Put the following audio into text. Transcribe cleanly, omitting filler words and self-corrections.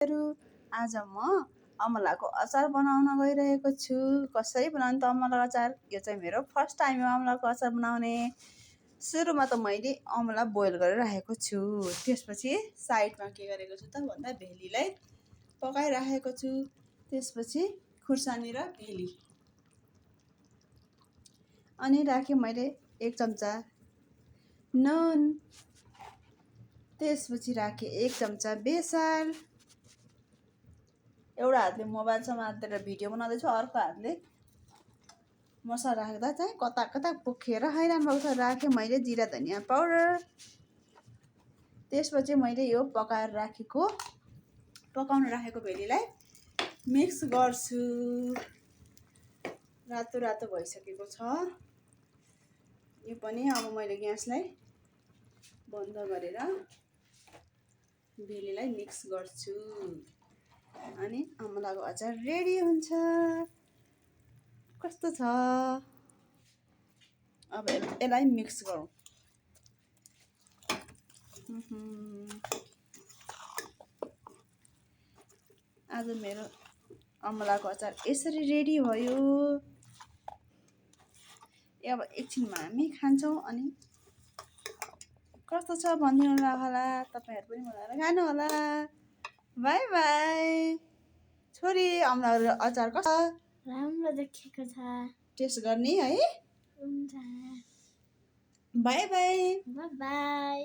आज म अमलाको अचार बनाउन गइरहेको छु। कसरी बनाउने त अमलाको अचार? यो चाहिँ मेरो फर्स्ट टाइम हो अमलाको अचार बनाउने। सुरुमा त मैले अमला बोइल गरेर राखेको छु। त्यसपछि साइडमा के गरेको छु त भन्दा भेलीलाई पकाइराखेको छु। त्यसपछि खुर्सानी र भेली अनि राखेँ मैले 1 चम्चा नुन। त्यसपछि राखेँ 1 चम्चा बेसार। एउटा हातले मोबाइल समातेर भिडियो बनाउँदैछु, अर्को हातले मसला राख्दा चाहिँ कता कता पोखेर खाइरहनु भएको छ। राखेँ मैले जिरा धनियाँ पाउडर। त्यसपछि मैले यो पकाउन राखेको भेलीलाई मिक्स गर्छु। रातो रातो भइसकेको छ यो पनि। अब मैले ग्यासलाई बन्द गरेर भेलीलाई मिक्स गर्छु अनि अमलाको अचार रेडी हुन्छ। कस्तो छ? अब यसलाई मिक्स गरौँ। आज मेरो अमलाको अचार यसरी रेडी भयो। अब एकछिनमा हामी खान्छौँ अनि कस्तो छ भनिदिनु होला। तपाईँहरू पनि बनाएर खानु होला। By by. छोरी, अमलाको अचार कस्तो? राम्रो देखिएको छ। टेस्ट गर्ने है? हुन्छ। By by. By by.